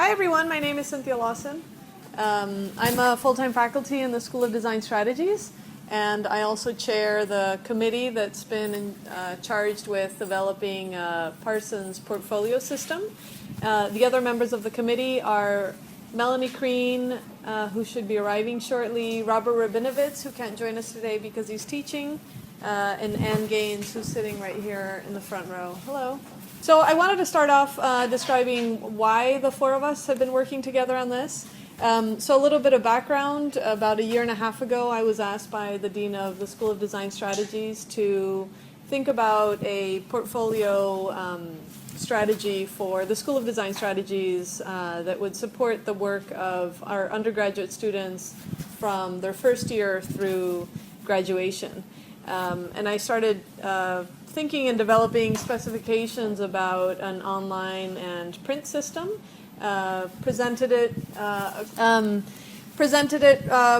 Hi everyone, my name is Cynthia Lawson. I'm a full-time faculty in the School of Design Strategies, and I also chair the committee that's been charged with developing Parsons' portfolio system. The other members of the committee are Melanie Crean, who should be arriving shortly, Robert Rabinovitz, who can't join us today because he's teaching, and Ann Gaines, who's sitting right here in the front row. Hello. So I wanted to start off describing why the four of us have been working together on this. So a little bit of background. About a year and a half ago, I was asked by the Dean of the School of Design Strategies to think about a portfolio strategy for the School of Design Strategies that would support the work of our undergraduate students from their first year through graduation. And I started thinking and developing specifications about an online and print system. Presented it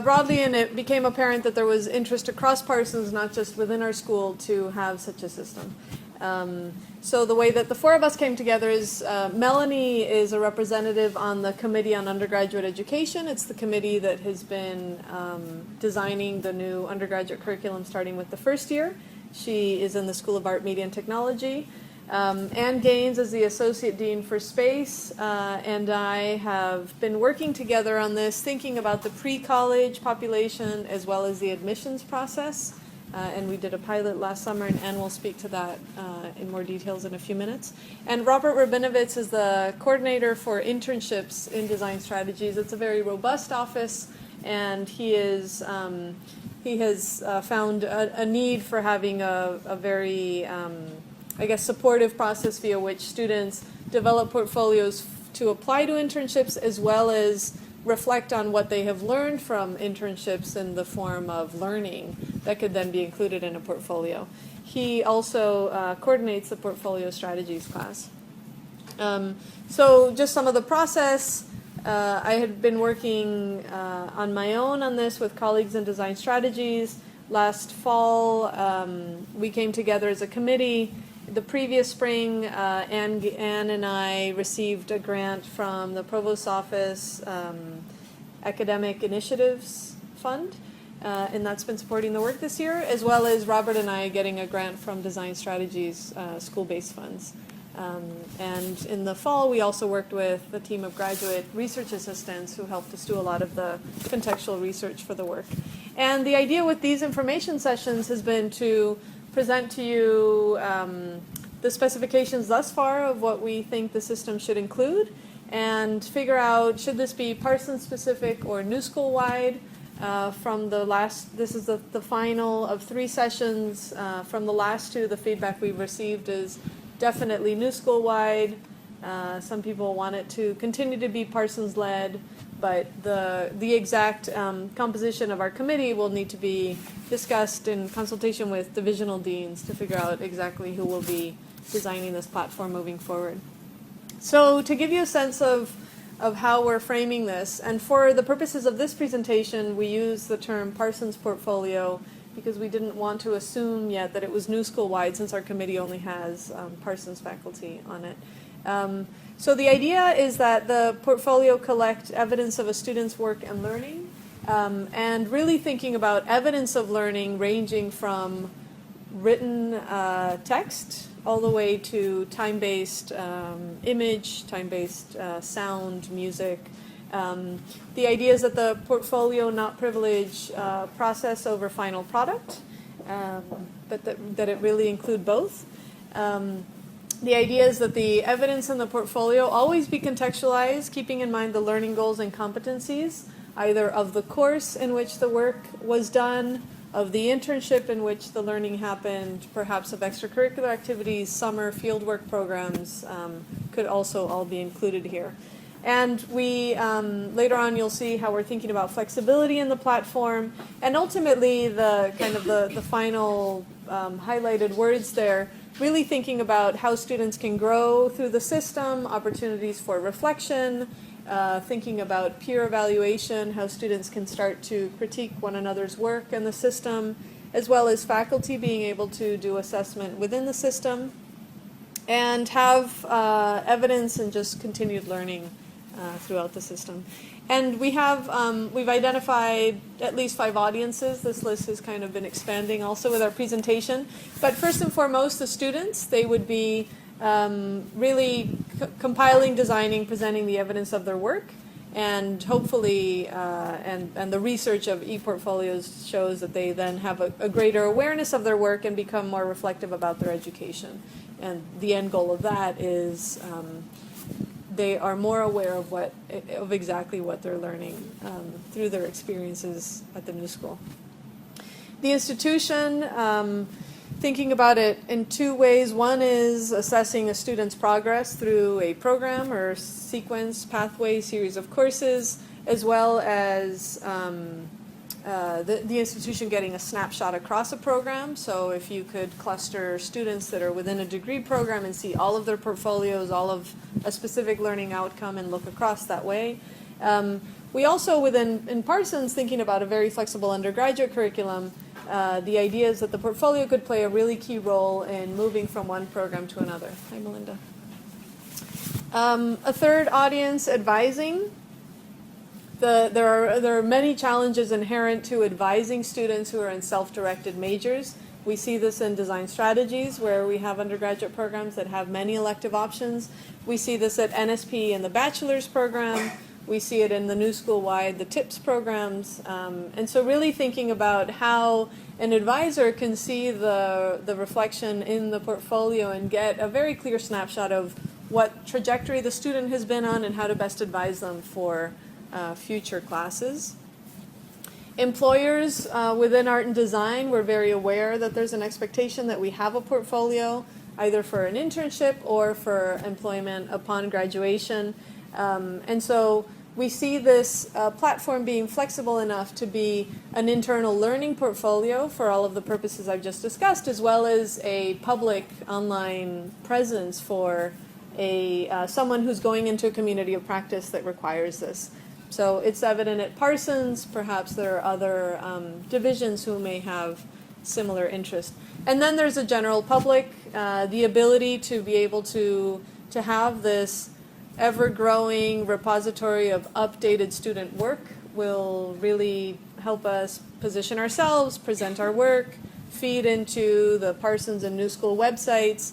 broadly, and it became apparent that there was interest across Parsons, not just within our school, to have such a system. So the way that the four of us came together is Melanie is a representative on the Committee on Undergraduate Education. It's the committee that has been designing the new undergraduate curriculum starting with the first year. She is in the School of Art, Media, and Technology. Ann Gaines is the Associate Dean for Space, and I have been working together on this, thinking about the pre-college population as well as the admissions process. And we did a pilot last summer, and Ann will speak to that in more details in a few minutes. And Robert Rabinovitz is the coordinator for internships in design strategies. It's a very robust office, and he has found a need for having a very supportive process via which students develop portfolios to apply to internships, as well as reflect on what they have learned from internships in the form of learning that could then be included in a portfolio. He also coordinates the portfolio strategies class. So just some of the process. I had been working on my own on this with colleagues in design strategies. Last fall, we came together as a committee. The previous spring, Ann and I received a grant from the Provost's Office Academic Initiatives Fund, and that's been supporting the work this year, as well as Robert and I getting a grant from Design Strategies school-based funds. And in the fall, we also worked with a team of graduate research assistants who helped us do a lot of the contextual research for the work. And the idea with these information sessions has been to present to you the specifications thus far of what we think the system should include, and figure out, should this be Parsons specific or new school wide. From the last, this is the final of 3 sessions. From the last 2, the feedback we've received is definitely new school wide. Some people want it to continue to be Parsons led, but the exact composition of our committee will need to be discussed in consultation with divisional deans to figure out exactly who will be designing this platform moving forward. So to give you a sense of how we're framing this, and for the purposes of this presentation, we use the term Parsons portfolio because we didn't want to assume yet that it was new school-wide, since our committee only has Parsons faculty on it. So the idea is that the portfolio collect evidence of a student's work and learning, and really thinking about evidence of learning ranging from written text all the way to time-based image, time-based sound, music. The idea is that the portfolio not privilege process over final product, but that it really include both. The idea is that the evidence in the portfolio always be contextualized, keeping in mind the learning goals and competencies, either of the course in which the work was done, of the internship in which the learning happened, perhaps of extracurricular activities, summer fieldwork programs could also all be included here. And we, later on, you'll see how we're thinking about flexibility in the platform, and ultimately the kind of the final highlighted words there, really thinking about how students can grow through the system, opportunities for reflection, thinking about peer evaluation, how students can start to critique one another's work in the system, as well as faculty being able to do assessment within the system, and have evidence and just continued learning throughout the system. And we have, we've identified at least 5 audiences. This list has kind of been expanding also with our presentation. But first and foremost, the students, they would be really compiling, designing, presenting the evidence of their work. And hopefully, and the research of e-portfolios shows that they then have a greater awareness of their work and become more reflective about their education. And the end goal of that is they are more aware of exactly what they're learning through their experiences at the new school. The institution, thinking about it in 2 ways. One is assessing a student's progress through a program or sequence, pathway, series of courses, as well as the institution getting a snapshot across a program. So if you could cluster students that are within a degree program and see all of their portfolios, all of a specific learning outcome, and look across that way. We also, in Parsons, thinking about a very flexible undergraduate curriculum, the idea is that the portfolio could play a really key role in moving from one program to another. Hi, Melinda. A third audience, advising. There are many challenges inherent to advising students who are in self-directed majors. We see this in design strategies, where we have undergraduate programs that have many elective options. We see this at NSP in the bachelor's program. We see it in the new school-wide, the TIPS programs. And so really thinking about how an advisor can see the reflection in the portfolio and get a very clear snapshot of what trajectory the student has been on and how to best advise them for future classes. Employers within art and design, we're very aware that there's an expectation that we have a portfolio, either for an internship or for employment upon graduation. And so we see this platform being flexible enough to be an internal learning portfolio for all of the purposes I've just discussed, as well as a public online presence for someone who's going into a community of practice that requires this. So it's evident at Parsons. Perhaps there are other divisions who may have similar interest. And then there's a general public, the ability to be able to have this ever-growing repository of updated student work will really help us position ourselves, present our work, feed into the Parsons and New School websites,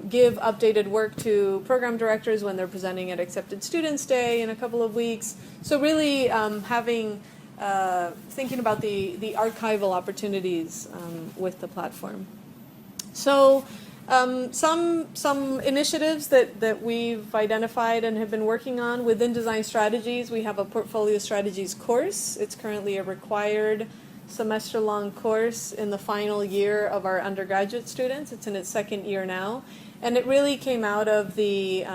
give updated work to program directors when they're presenting at Accepted Students Day in a couple of weeks. So really thinking about the archival opportunities with the platform. So some initiatives that we've identified and have been working on within design strategies. We have a portfolio strategies course. It's currently a required semester-long course in the final year of our undergraduate students. It's in its 2nd year now. And it really came out of the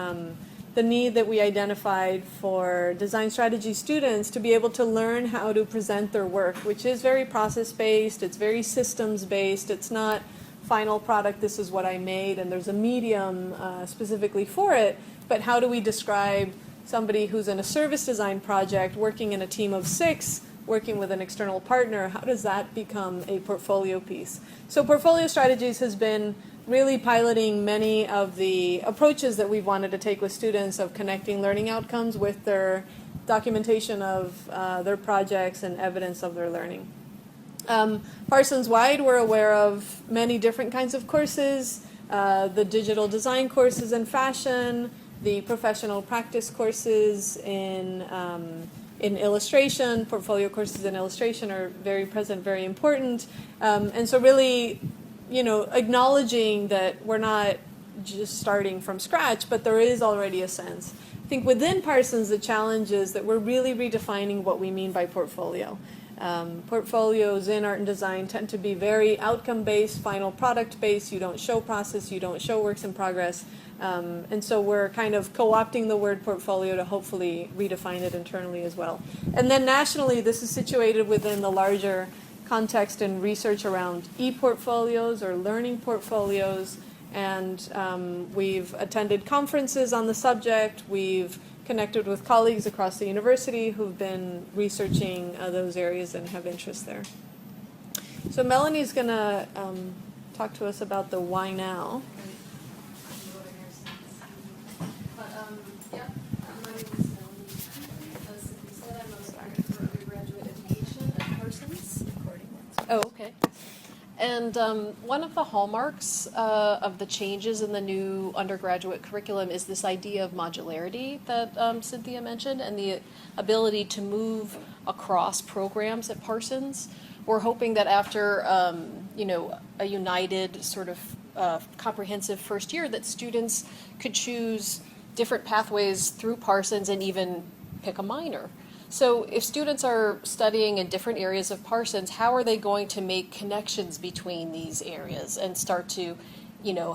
need that we identified for design strategy students to be able to learn how to present their work, which is very process-based, it's very systems-based, it's not final product, this is what I made, and there's a medium specifically for it, but how do we describe somebody who's in a service design project, working in a team of 6, working with an external partner, how does that become a portfolio piece? So portfolio strategies has been really piloting many of the approaches that we've wanted to take with students of connecting learning outcomes with their documentation of their projects and evidence of their learning. Parsons-wide, we're aware of many different kinds of courses, the digital design courses in fashion, the professional practice courses in illustration, portfolio courses in illustration are very present, very important. And so really, acknowledging that we're not just starting from scratch, but there is already a sense. I think within Parsons, the challenge is that we're really redefining what we mean by portfolio. Portfolios in art and design tend to be very outcome-based, final product-based. You don't show process, you don't show works in progress. And so we're kind of co-opting the word portfolio to hopefully redefine it internally as well. And then nationally, this is situated within the larger context and research around e-portfolios or learning portfolios. And we've attended conferences on the subject. We've connected with colleagues across the university who've been researching those areas and have interest there. So Melanie's going to talk to us about the why now. Yeah, my name is And one of the hallmarks of the changes in the new undergraduate curriculum is this idea of modularity that Cynthia mentioned, and the ability to move across programs at Parsons. We're hoping that after a united sort of comprehensive first year, that students could choose different pathways through Parsons and even pick a minor. So if students are studying in different areas of Parsons, how are they going to make connections between these areas and start to,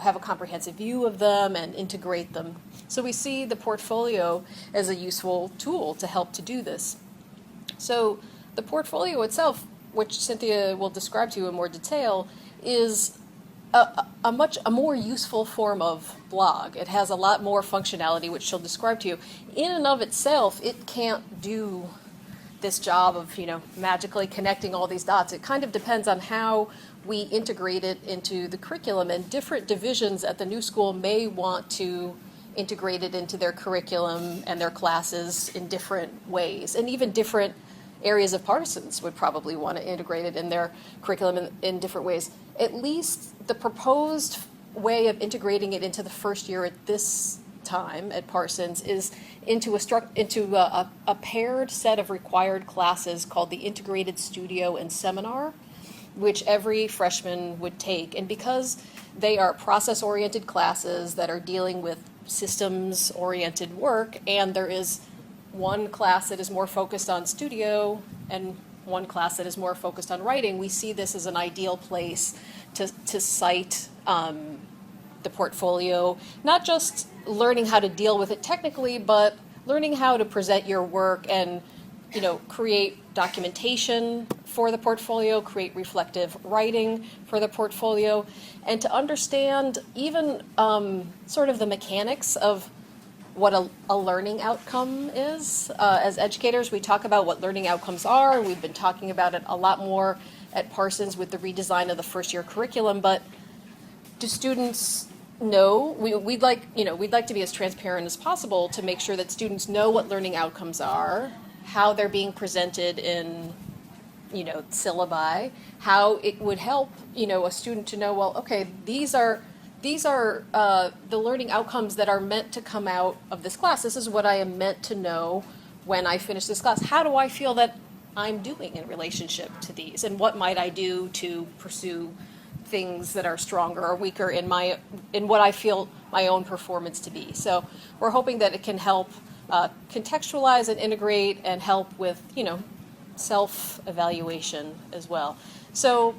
have a comprehensive view of them and integrate them? So we see the portfolio as a useful tool to help to do this. So the portfolio itself, which Cynthia will describe to you in more detail, is a more useful form of blog. It has a lot more functionality, which she'll describe to you. In and of itself, it can't do this job of, magically connecting all these dots. It kind of depends on how we integrate it into the curriculum, and different divisions at the new school may want to integrate it into their curriculum and their classes in different ways, and even different areas of Parsons would probably want to integrate it in their curriculum in different ways. At least the proposed way of integrating it into the first year at this time at Parsons is into a paired set of required classes called the Integrated Studio and Seminar, which every freshman would take. And because they are process-oriented classes that are dealing with systems-oriented work, and there is one class that is more focused on studio and one class that is more focused on writing, we see this as an ideal place to cite the portfolio, not just learning how to deal with it technically, but learning how to present your work and create documentation for the portfolio, create reflective writing for the portfolio, and to understand even sort of the mechanics of what a learning outcome is. As educators, we talk about what learning outcomes are. We've been talking about it a lot more at Parsons with the redesign of the first year curriculum, but do students know? We'd like to be as transparent as possible to make sure that students know what learning outcomes are, how they're being presented in syllabi, how it would help a student to know, well, okay, these are the learning outcomes that are meant to come out of this class. This is what I am meant to know when I finish this class. How do I feel that I'm doing in relationship to these? And what might I do to pursue things that are stronger or weaker in what I feel my own performance to be? So we're hoping that it can help contextualize and integrate and help with, self-evaluation as well. So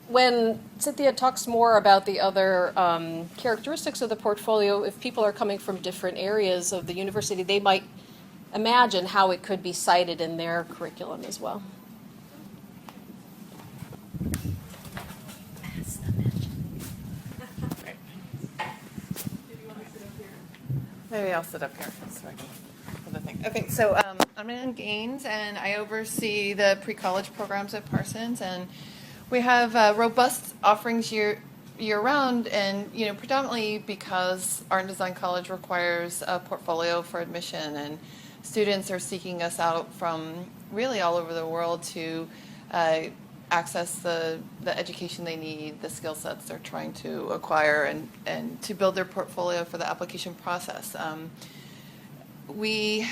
when Cynthia talks more about the other characteristics of the portfolio, if people are coming from different areas of the university, they might imagine how it could be cited in their curriculum as well. Maybe I'll sit up here so I can put the thing. Okay, so I'm Ann Gaines, and I oversee the pre-college programs at Parsons, and we have robust offerings year-round, and predominantly because Art and Design College requires a portfolio for admission, and students are seeking us out from really all over the world to access the education they need, the skill sets they're trying to acquire, and to build their portfolio for the application process. We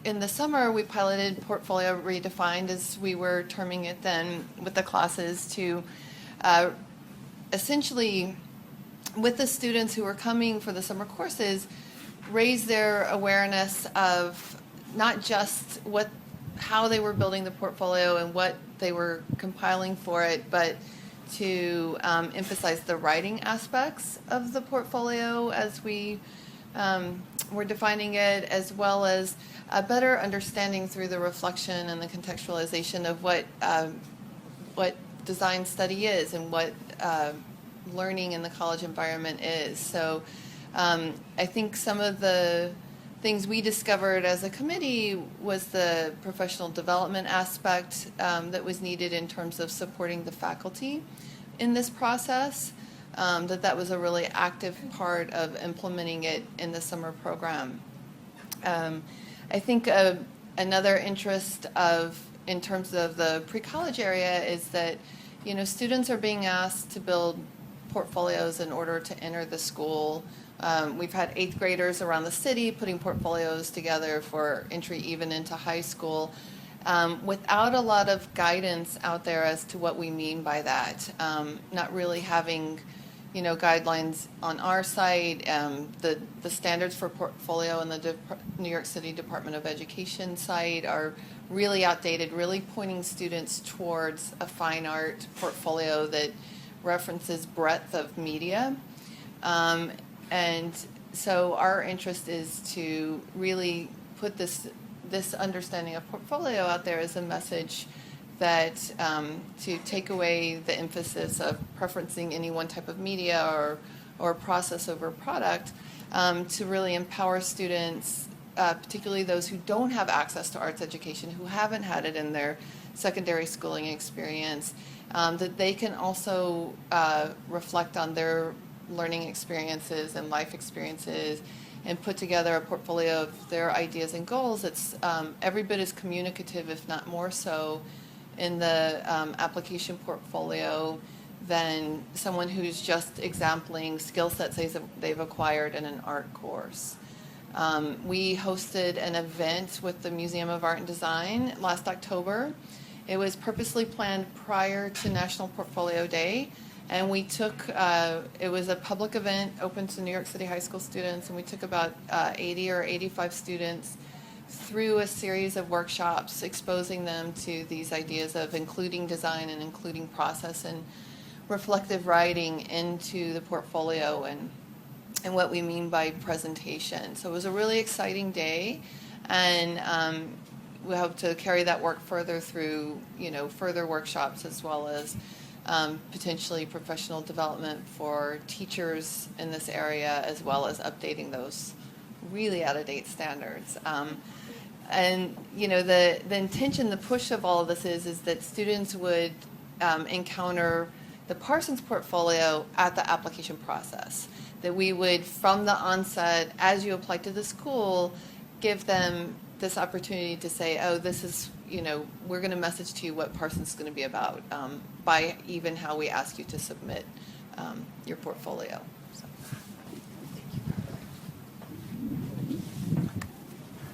in the summer, we piloted Portfolio Redefined, as we were terming it then, with the classes to essentially, with the students who were coming for the summer courses, raise their awareness of not just how they were building the portfolio and what they were compiling for it, but to emphasize the writing aspects of the portfolio as we were defining it, as well as a better understanding through the reflection and the contextualization of what design study is and what learning in the college environment is. So I think some of the things we discovered as a committee was the professional development aspect that was needed in terms of supporting the faculty in this process, that was a really active part of implementing it in the summer program. I think another interest of in terms of the pre-college area is that, students are being asked to build portfolios in order to enter the school. We've had 8th graders around the city putting portfolios together for entry even into high school, without a lot of guidance out there as to what we mean by that. Not really having, guidelines on our site. The standards for portfolio in the New York City Department of Education site are really outdated, really pointing students towards a fine art portfolio that references breadth of media. And so our interest is to really put this understanding of portfolio out there as a message that to take away the emphasis of preferencing any one type of media or process over product, to really empower students, particularly those who don't have access to arts education, who haven't had it in their secondary schooling experience, that they can also reflect on their learning experiences and life experiences and put together a portfolio of their ideas and goals. It's every bit as communicative, if not more so, in the application portfolio than someone who's just exempling skill sets they've acquired in an art course. We hosted an event with the Museum of Art and Design last October. It was purposely planned prior to National Portfolio Day, and we took, it was a public event open to New York City high school students, and we took about 80 or 85 students through a series of workshops exposing them to these ideas of including design and including process and reflective writing into the portfolio and what we mean by presentation. So it was a really exciting day, and we hope to carry that work further through, further workshops as well as potentially professional development for teachers in this area, as well as updating those really out-of-date standards. And the intention, the push of all of this is that students would encounter the Parsons portfolio at the application process. That we would, from the onset, as you apply to the school, give them this opportunity to say, oh, this is, we're going to message to you what Parsons is going to be about, by even how we ask you to submit your portfolio.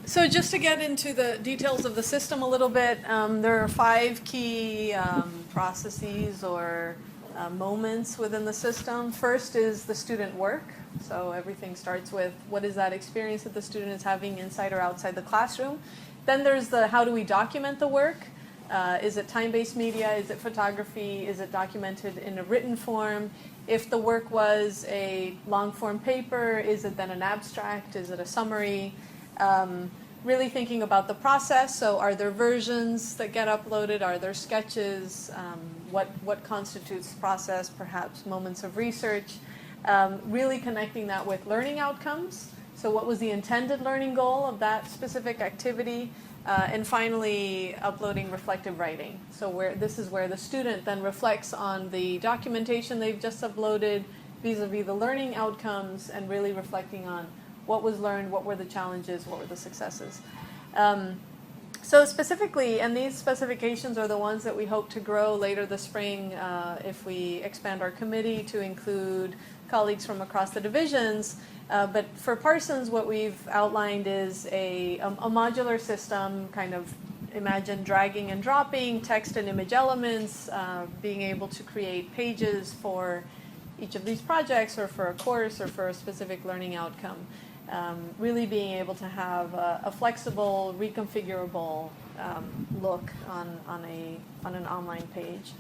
So just to get into the details of the system a little bit, there are 5 key processes or moments within the system. First is the student work. So everything starts with what is that experience that the student is having inside or outside the classroom. Then there's the how do we document the work? Is it time-based media? Is it photography? Is it documented in a written form? If the work was a long-form paper, is it then an abstract? Is it a summary? Really thinking about the process. So are there versions that get uploaded? Are there sketches? What constitutes the process? Perhaps moments of research. Really connecting that with learning outcomes. So what was the intended learning goal of that specific activity? And finally, uploading reflective writing. So this is where the student then reflects on the documentation they've just uploaded vis-a-vis the learning outcomes, and really reflecting on what was learned, what were the challenges, what were the successes. So specifically, and these specifications are the ones that we hope to grow later this spring if we expand our committee to include colleagues from across the divisions. But for Parsons, what we've outlined is a modular system, kind of imagine dragging and dropping text and image elements, being able to create pages for each of these projects or for a course or for a specific learning outcome. Really being able to have a flexible, reconfigurable look on an online page.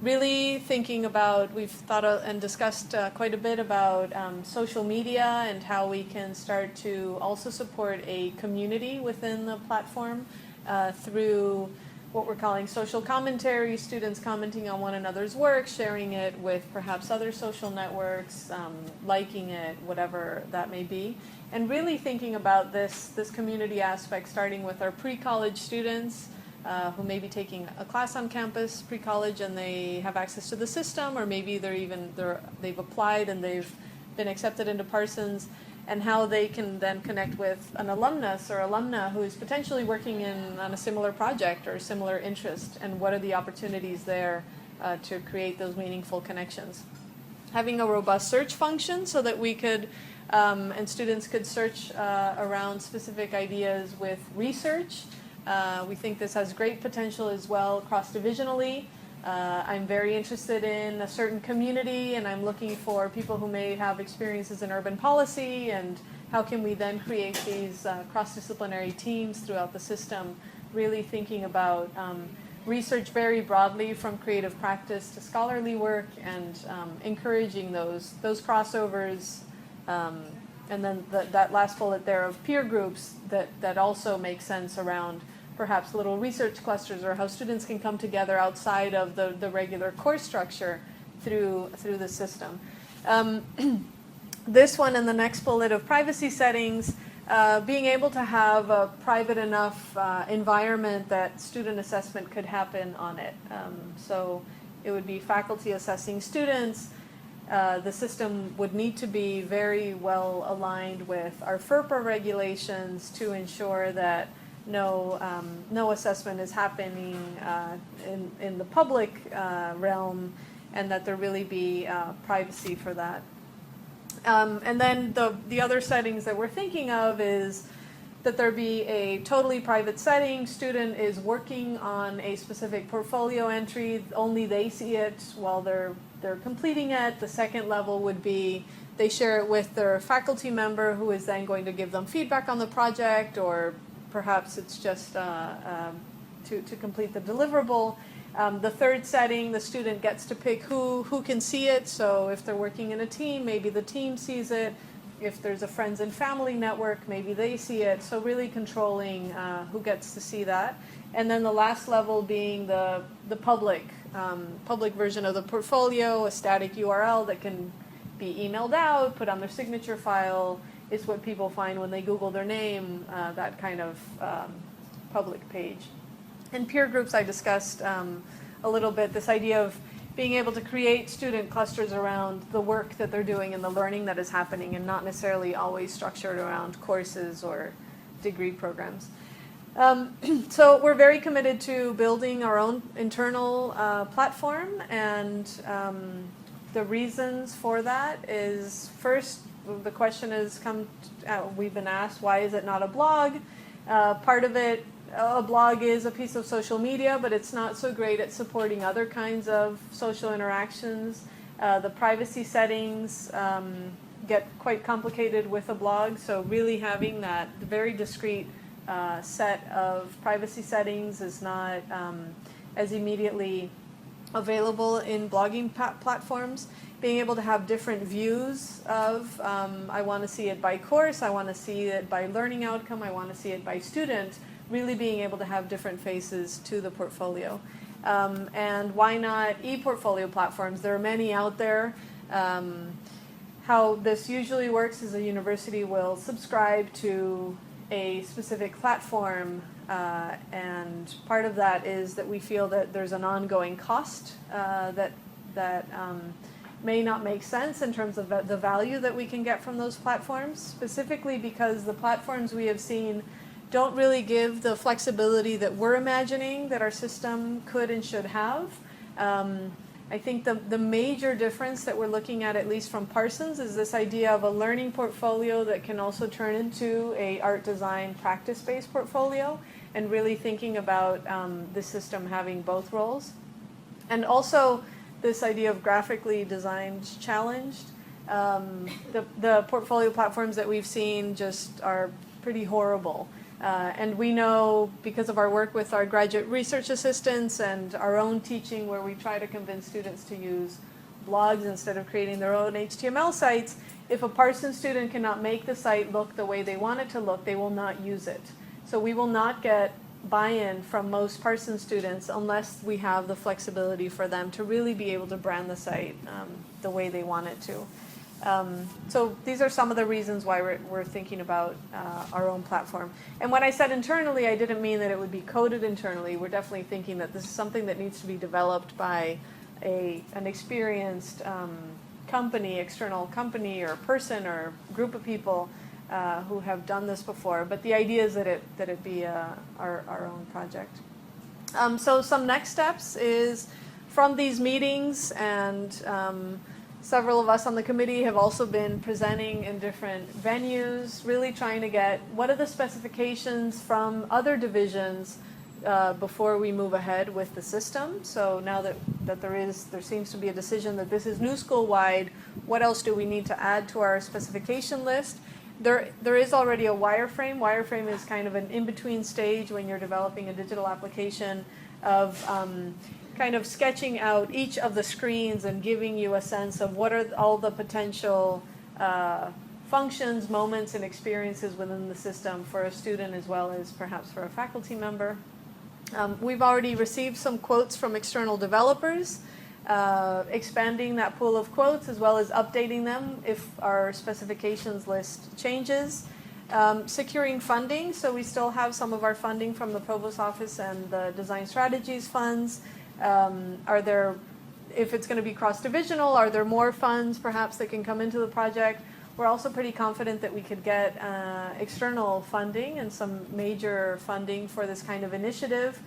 Really thinking about, we've thought and discussed quite a bit about social media and how we can start to also support a community within the platform through what we're calling social commentary, students commenting on one another's work, sharing it with perhaps other social networks, liking it, whatever that may be. And really thinking about this community aspect, starting with our pre-college students who may be taking a class on campus pre-college and they have access to the system, or maybe they've applied and they've been accepted into Parsons. and how they can then connect with an alumnus or alumna who is potentially working on a similar project or a similar interest, and what are the opportunities there to create those meaningful connections. Having a robust search function so that we could, and students could search around specific ideas with research. We think this has great potential as well cross-divisionally. I'm very interested in a certain community, and I'm looking for people who may have experiences in urban policy, and how can we then create these cross-disciplinary teams throughout the system, really thinking about research very broadly from creative practice to scholarly work, and encouraging those crossovers, and then that last bullet there of peer groups that also make sense around perhaps little research clusters, or how students can come together outside of the regular course structure through the system. This one and the next bullet of privacy settings, being able to have a private enough environment that student assessment could happen on it. So it would be faculty assessing students. The system would need to be very well aligned with our FERPA regulations to ensure that no assessment is happening in the public realm, and that there really be privacy for that. And then the other settings that we're thinking of is that there be a totally private setting. Student is working on a specific portfolio entry. Only they see it while they're completing it. The second level would be they share it with their faculty member, who is then going to give them feedback on the project, or perhaps it's just to complete the deliverable. The third setting, the student gets to pick who can see it. So if they're working in a team, maybe the team sees it. If there's a friends and family network, maybe they see it. So really controlling who gets to see that. And then the last level being the public version of the portfolio, a static URL that can be emailed out, put on their signature file. It's what people find when they Google their name, that kind of public page. In peer groups, I discussed a little bit this idea of being able to create student clusters around the work that they're doing and the learning that is happening, and not necessarily always structured around courses or degree programs. So we're very committed to building our own internal platform, and the reasons for that is, first, the question has we've been asked, why is it not a blog? Part of it, a blog is a piece of social media, but it's not so great at supporting other kinds of social interactions. The privacy settings get quite complicated with a blog, so really having that very discrete set of privacy settings is not as immediately available in blogging platforms. Being able to have different views of, I want to see it by course, I want to see it by learning outcome, I want to see it by student, really being able to have different faces to the portfolio. And why not e-portfolio platforms? There are many out there. How this usually works is a university will subscribe to a specific platform, and part of that is that we feel that there's an ongoing cost that may not make sense in terms of the value that we can get from those platforms, specifically because the platforms we have seen don't really give the flexibility that we're imagining that our system could and should have. I think the major difference that we're looking at least from Parsons, is this idea of a learning portfolio that can also turn into a art design practice-based portfolio, and really thinking about the system having both roles. And also this idea of graphically designed challenged. The portfolio platforms that we've seen just are pretty horrible. And we know, because of our work with our graduate research assistants and our own teaching, where we try to convince students to use blogs instead of creating their own HTML sites, if a Parsons student cannot make the site look the way they want it to look, they will not use it. So we will not get buy-in from most Parsons students unless we have the flexibility for them to really be able to brand the site the way they want it to. So these are some of the reasons why we're thinking about our own platform. And when I said internally, I didn't mean that it would be coded internally. We're definitely thinking that this is something that needs to be developed by an experienced company, external company or person or group of people who have done this before. But the idea is that it be our own project. So some next steps is from these meetings, and several of us on the committee have also been presenting in different venues, really trying to get what are the specifications from other divisions before we move ahead with the system. So now that there seems to be a decision that this is new school-wide, what else do we need to add to our specification list? There is already a wireframe. Wireframe is kind of an in-between stage when you're developing a digital application of kind of sketching out each of the screens and giving you a sense of what are all the potential functions, moments, and experiences within the system for a student as well as perhaps for a faculty member. We've already received some quotes from external developers, expanding that pool of quotes as well as updating them if our specifications list changes. Securing funding, so we still have some of our funding from the Provost Office and the Design Strategies funds. If it's going to be cross-divisional, are there more funds perhaps that can come into the project? We're also pretty confident that we could get external funding and some major funding for this kind of initiative.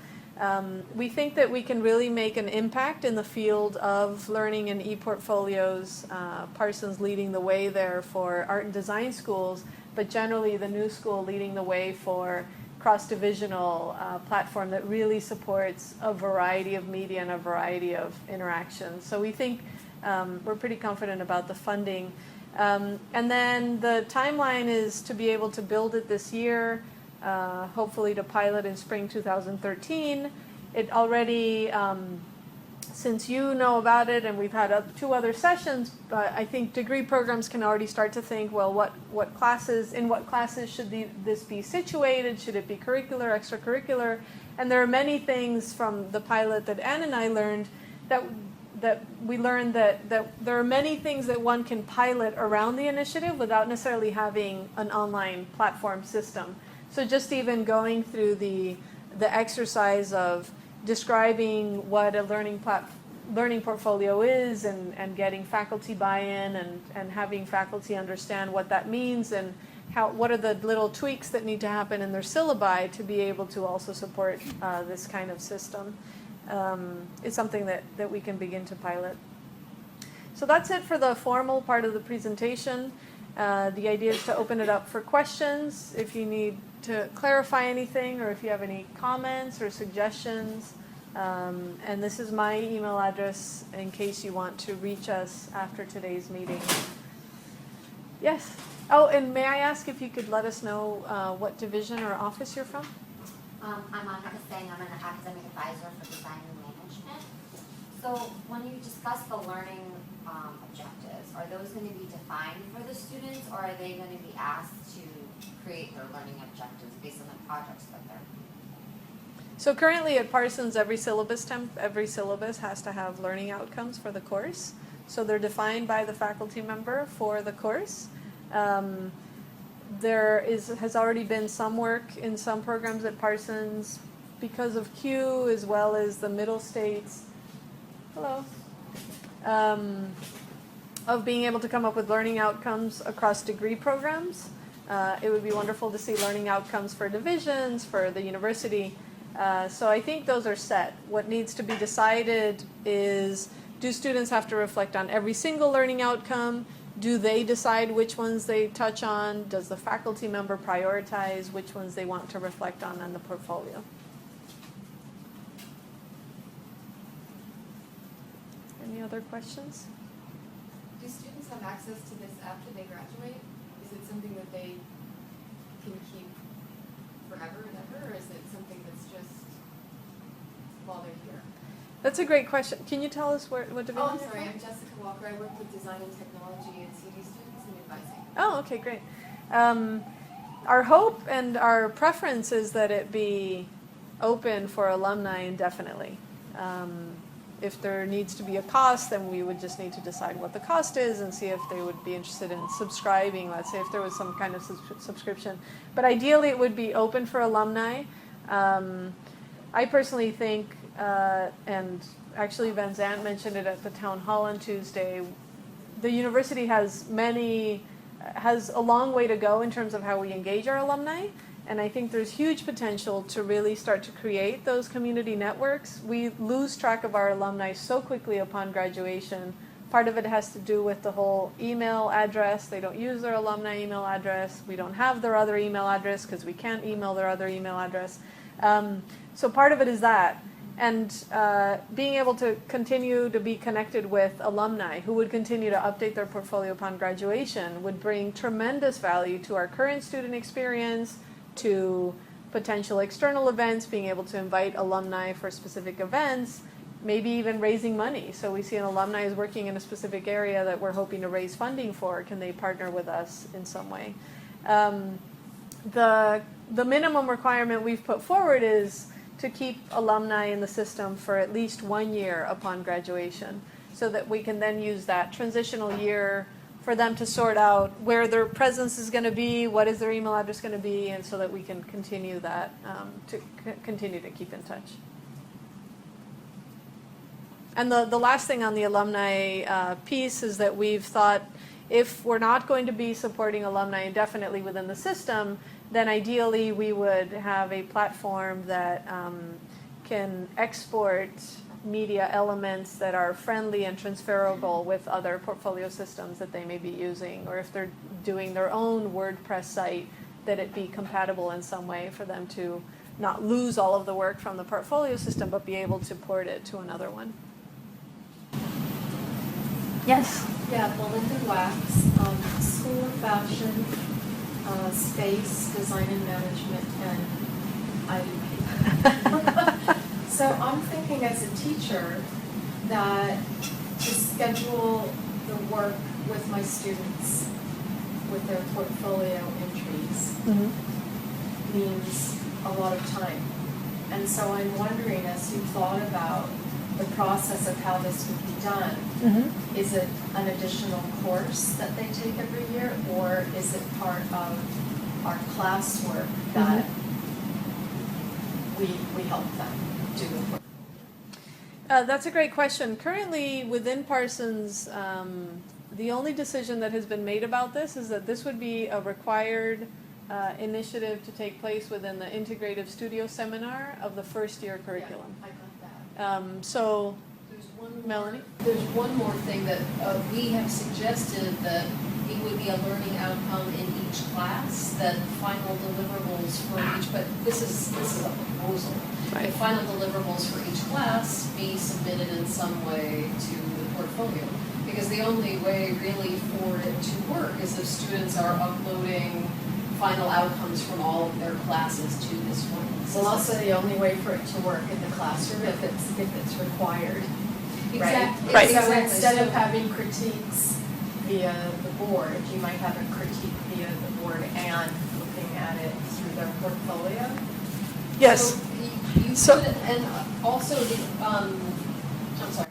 We think that we can really make an impact in the field of learning and e-portfolios, Parsons leading the way there for art and design schools, but generally the new school leading the way for cross-divisional platform that really supports a variety of media and a variety of interactions. So we think we're pretty confident about the funding. And then the timeline is to be able to build it this year, hopefully to pilot in spring 2013. It already, since you know about it and we've had 2 other sessions, but I think degree programs can already start to think, well, what classes should this be situated? Should it be curricular, extracurricular? And there are many things from the pilot that Ann and I learned that we learned that there are many things that one can pilot around the initiative without necessarily having an online platform system. So just even going through the exercise of describing what a learning portfolio is and getting faculty buy-in and having faculty understand what that means and what are the little tweaks that need to happen in their syllabi to be able to also support this kind of system. It's something that we can begin to pilot. So that's it for the formal part of the presentation. The idea is to open it up for questions if you need to clarify anything or if you have any comments or suggestions. And this is my email address in case you want to reach us after today's meeting. Yes. Oh, and may I ask if you could let us know what division or office you're from? I'm Monica saying I'm an academic advisor for design and management. So when you discuss the learning objectives, are those going to be defined for the students or are they going to be asked to create their learning objectives based on the projects that they're So currently at Parsons, every syllabus has to have learning outcomes for the course. So they're defined by the faculty member for the course. Has already been some work in some programs at Parsons because of Q as well as the middle states. Hello. Of being able to come up with learning outcomes across degree programs. It would be wonderful to see learning outcomes for divisions, for the university. So I think those are set. What needs to be decided is, do students have to reflect on every single learning outcome? Do they decide which ones they touch on? Does the faculty member prioritize which ones they want to reflect on in the portfolio? Any other questions? Do students have access to this after they graduate? Is it something that they can keep forever and ever, or is it something that's just while they're here? That's a great question. Can you tell us what division? Oh, I'm you're sorry. from? I'm Jessica Walker. I work with design and technology and CD students and advising. Oh, okay, great. Our hope and our preference is that it be open for alumni indefinitely. If there needs to be a cost, then we would just need to decide what the cost is and see if they would be interested in subscribing, let's say if there was some kind of subscription. But ideally it would be open for alumni. I personally think, and actually Van Zandt mentioned it at the town hall on Tuesday, the university has a long way to go in terms of how we engage our alumni. And I think there's huge potential to really start to create those community networks. We lose track of our alumni so quickly upon graduation. Part of it has to do with the whole email address. They don't use their alumni email address. We don't have their other email address because we can't email their other email address. So part of it is that. And being able to continue to be connected with alumni who would continue to update their portfolio upon graduation would bring tremendous value to our current student experience, to potential external events, being able to invite alumni for specific events, maybe even raising money. So we see an alumni is working in a specific area that we're hoping to raise funding for. Can they partner with us in some way? The minimum requirement we've put forward is to keep alumni in the system for at least 1 year upon graduation, so that we can then use that transitional year for them to sort out where their presence is going to be, what is their email address going to be, and so that we can continue that, continue to keep in touch. And the last thing on the alumni piece is that we've thought, if we're not going to be supporting alumni indefinitely within the system, then ideally we would have a platform that can export media elements that are friendly and transferable with other portfolio systems that they may be using, or if they're doing their own WordPress site, that it be compatible in some way for them to not lose all of the work from the portfolio system, but be able to port it to another one. Yes? Yeah, Belinda Wax, School of Fashion, Space, Design and Management, and IDP. So I'm thinking as a teacher that to schedule the work with my students with their portfolio entries means a lot of time. And so I'm wondering, as you thought about the process of how this would be done, is it an additional course that they take every year, or is it part of our classwork that we help them do the work? That's a great question. Currently, within Parsons, the only decision that has been made about this is that this would be a required initiative to take place within the integrative studio seminar of the first year curriculum. Yeah, I got that. So, There's one more, Melanie? There's one more thing that we have suggested, that it would be a learning outcome in each class, that final deliverables for each, but this is a proposal. Right. The final deliverables for each class be submitted in some way to the portfolio. Because the only way really for it to work is if students are uploading final outcomes from all of their classes to this one. Well, also the only way for it to work in the classroom if it's required. Exactly. Right. So instead of having critiques via the board, you might have a critique via the board and looking at it through their portfolio. yes. So you So- could, and also the, I'm sorry.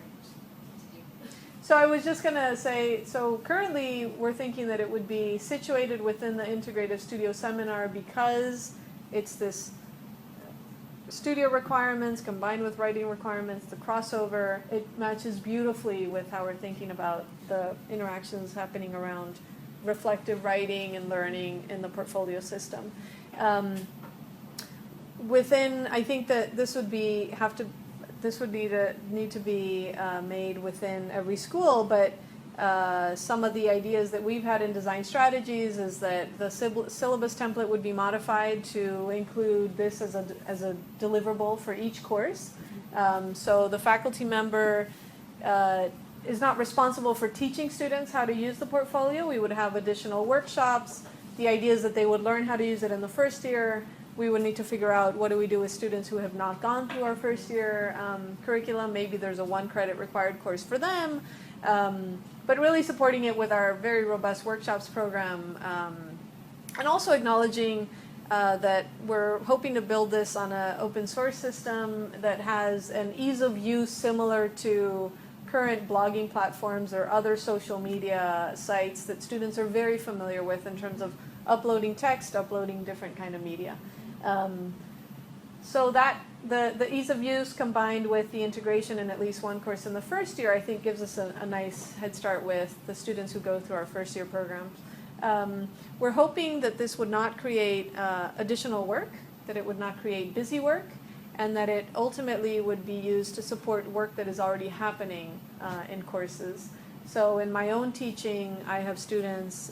So I was just going to say, so currently we're thinking that it would be situated within the integrative studio seminar because it's this studio requirements combined with writing requirements, the crossover. It matches beautifully with how we're thinking about the interactions happening around reflective writing and learning in the portfolio system. I think that this would need to be made within every school, but some of the ideas that we've had in design strategies is that the syllabus template would be modified to include this as a deliverable for each course. So the faculty member is not responsible for teaching students how to use the portfolio. We would have additional workshops. The idea is that they would learn how to use it in the first year. We would need to figure out what do we do with students who have not gone through our first year curriculum. Maybe there's a 1 credit required course for them. But really supporting it with our very robust workshops program, and also acknowledging that we're hoping to build this on an open source system that has an ease of use similar to current blogging platforms or other social media sites that students are very familiar with in terms of uploading text, uploading different kind of media. So that the ease of use combined with the integration in at least one course in the first year, I think gives us a nice head start with the students who go through our first year programs. We're hoping that this would not create additional work, that it would not create busy work, and that it ultimately would be used to support work that is already happening in courses. So in my own teaching, I have students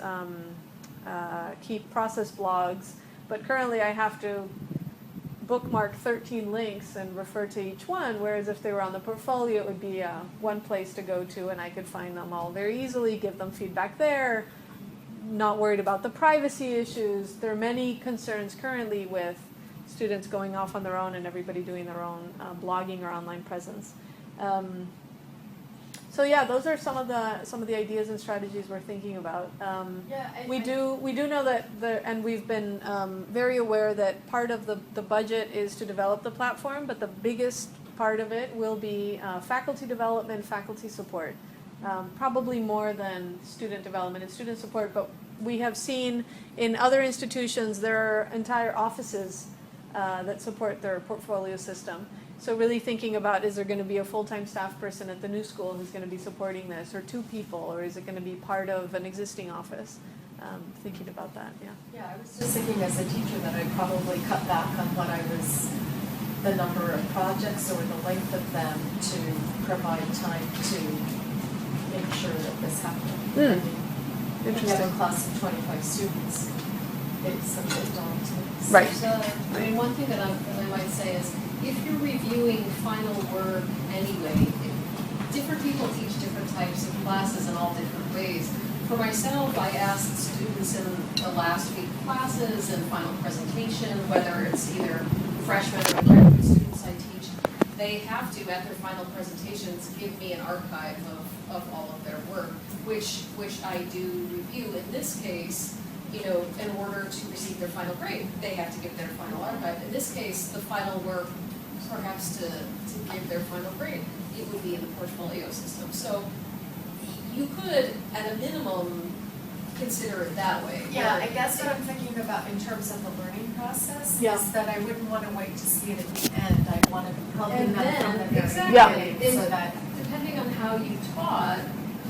keep process blogs, but currently I have to bookmark 13 links and refer to each one, whereas if they were on the portfolio, it would be one place to go to and I could find them all very easily, give them feedback there, not worried about the privacy issues. There are many concerns currently with students going off on their own and everybody doing their own blogging or online presence. So yeah, those are some of the ideas and strategies we're thinking about. We do know that and we've been very aware that part of the budget is to develop the platform, but the biggest part of it will be faculty development, faculty support, probably more than student development and student support. But we have seen in other institutions there are entire offices that support their portfolio system. So really thinking about, is there going to be a full-time staff person at the new school who's going to be supporting this, or 2 people, or is it going to be part of an existing office? Thinking about that, yeah. Yeah, I was just thinking as a teacher that I'd probably cut back on the number of projects or the length of them to provide time to make sure that this happened. I mean, if you have a class of 25 students, it's a bit daunting. Right. I mean, one thing that I might say is, if you're reviewing final work anyway, different people teach different types of classes in all different ways. For myself, I asked students in the last week classes and final presentation, whether it's either freshmen or graduate students I teach, they have to, at their final presentations, give me an archive of all of their work, which I do review. In this case, in order to receive their final grade, they have to give their final archive. In this case, the final work, perhaps to give their final grade, it would be in the portfolio system. So you could, at a minimum, consider it that way. Yeah, I guess what I'm thinking about in terms of the learning process is that I wouldn't want to wait to see it at the end. I'd want to be helping them from the very exactly. beginning, so that Depending on how you taught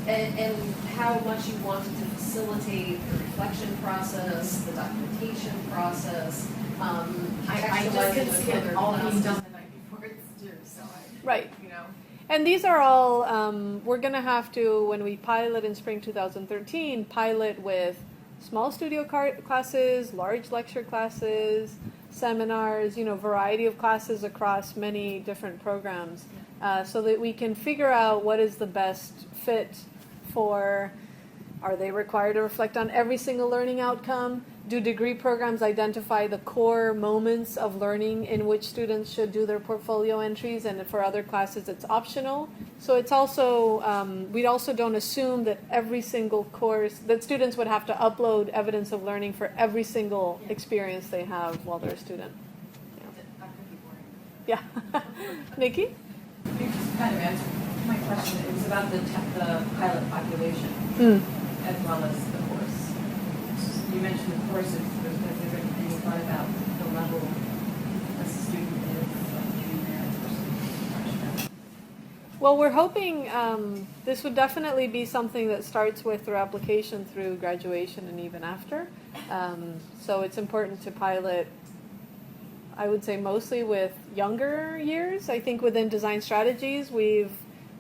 and how much you wanted to facilitate the reflection process, the documentation process, I just can see it all being done the night before it's due, so Right. And these are all, we're going to have to, when we pilot in spring 2013, pilot with small studio classes, large lecture classes, seminars, variety of classes across many different programs, so that we can figure out what is the best fit for, are they required to reflect on every single learning outcome? Do degree programs identify the core moments of learning in which students should do their portfolio entries, and for other classes it's optional? So it's also, we also don't assume that every single course, that students would have to upload evidence of learning for every single experience they have while they're a student. Yeah. Nikki? You just kind of answered my question. It was about the pilot population as well as the course. You mentioned the courses. Was there anything you thought about the level a student is junior versus freshman? Well, we're hoping this would definitely be something that starts with their application through graduation and even after. So it's important to pilot, I would say, mostly with younger years. I think within design strategies, we've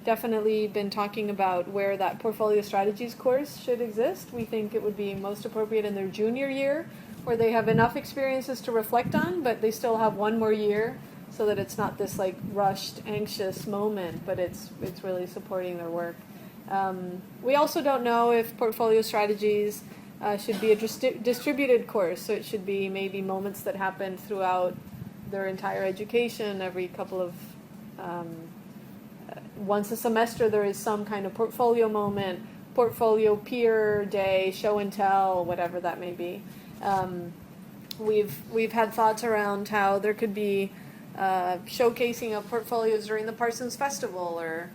definitely been talking about where that portfolio strategies course should exist. We think it would be most appropriate in their junior year, where they have enough experiences to reflect on, but they still have one more year, so that it's not this like rushed, anxious moment, but it's really supporting their work. We also don't know if portfolio strategies should be a distributed course, so it should be maybe moments that happen throughout their entire education. Every couple of once a semester there is some kind of portfolio moment, portfolio peer day, show and tell, whatever that may be. We've had thoughts around how there could be showcasing of portfolios during the Parsons Festival or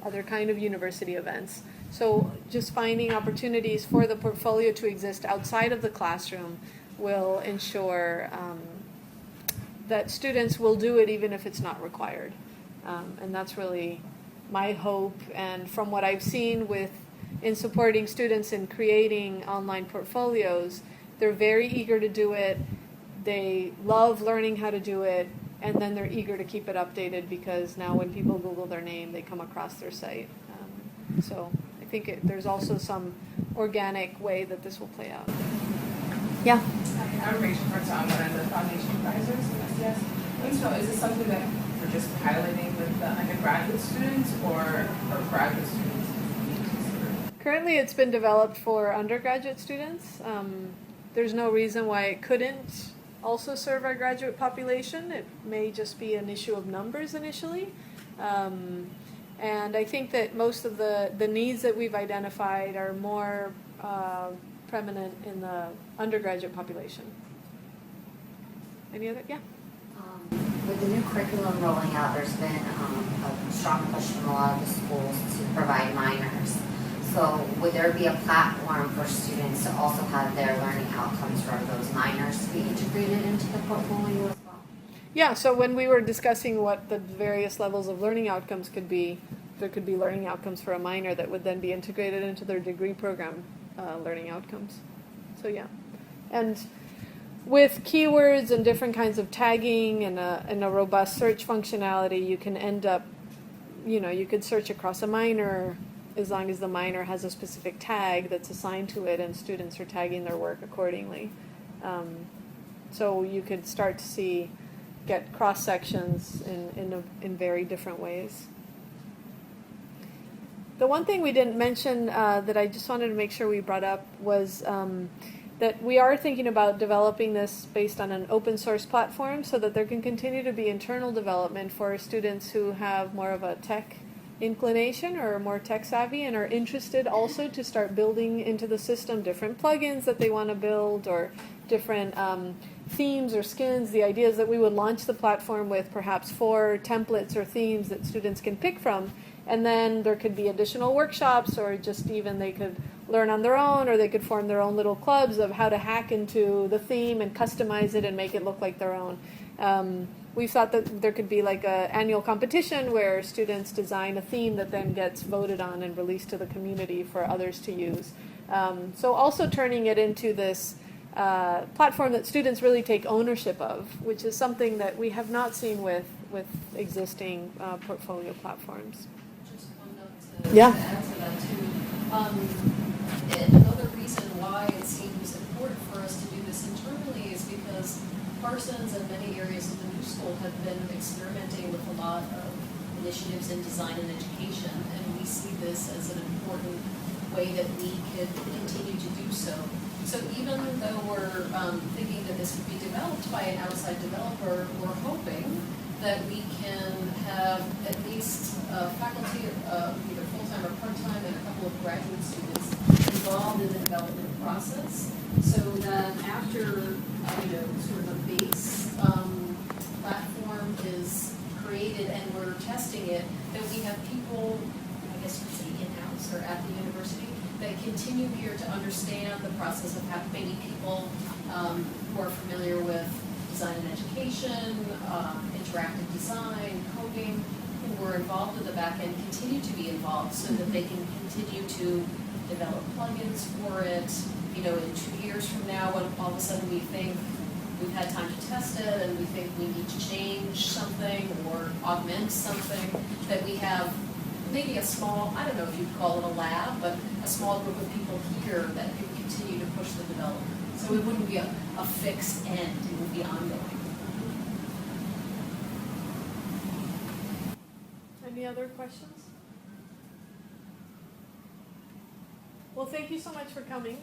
other kind of university events. So just finding opportunities for the portfolio to exist outside of the classroom will ensure that students will do it even if it's not required. And that's really my hope. And from what I've seen in supporting students in creating online portfolios, they're very eager to do it. They love learning how to do it, and then they're eager to keep it updated because now when people Google their name, they come across their site. So I think there's also some organic way that this will play out. Yeah. I'm Rachel Parton, one of the foundation advisors at SDS. I want to know, is this something that we're just piloting with the undergraduate students or graduate students? Currently, it's been developed for undergraduate students. There's no reason why it couldn't also serve our graduate population. It may just be an issue of numbers initially. And I think that most of the needs that we've identified are more preeminent in the undergraduate population. Any other? Yeah. With the new curriculum rolling out, there's been a strong push from a lot of the schools to provide minors. So would there be a platform for students to also have their learning outcomes for those minors to be integrated into the portfolio as well? Yeah, so when we were discussing what the various levels of learning outcomes could be, there could be learning outcomes for a minor that would then be integrated into their degree program learning outcomes. So yeah. And with keywords and different kinds of tagging and a robust search functionality, you can end up, you could search across a minor as long as the minor has a specific tag that's assigned to it and students are tagging their work accordingly. So you could start to get cross sections in very different ways. The one thing we didn't mention that I just wanted to make sure we brought up was that we are thinking about developing this based on an open source platform so that there can continue to be internal development for students who have more of a tech inclination or are more tech savvy and are interested also to start building into the system different plugins that they want to build or different themes or skins. The idea is that we would launch the platform with perhaps 4 templates or themes that students can pick from, and then there could be additional workshops or just even they could learn on their own or they could form their own little clubs of how to hack into the theme and customize it and make it look like their own. We thought that there could be like an annual competition where students design a theme that then gets voted on and released to the community for others to use. So also turning it into this platform that students really take ownership of, which is something that we have not seen with existing portfolio platforms. Just one note to Yeah. add to that too. And another reason why it seems important for us to do this internally is because Parsons and many areas of the new school have been experimenting with a lot of initiatives in design and education, and we see this as an important way that we could continue to do so. So even though we're thinking that this would be developed by an outside developer, we're hoping that we can have at least faculty, either full-time or part-time, and a couple of graduate students involved in the development process, so that after sort of a base platform is created and we're testing it, that we have people, I guess you could say in-house or at the university, that continue here to understand the process of how maybe people who are familiar with design and education, interactive design, coding, who were involved in the back end continue to be involved so that they can continue to develop plugins for it. In 2 years from now, when all of a sudden we think we've had time to test it and we think we need to change something or augment something, that we have maybe a small, I don't know if you'd call it a lab, but a small group of people here that can continue to push the development. So it wouldn't be a fixed end, it would be ongoing. Any other questions? Well, thank you so much for coming.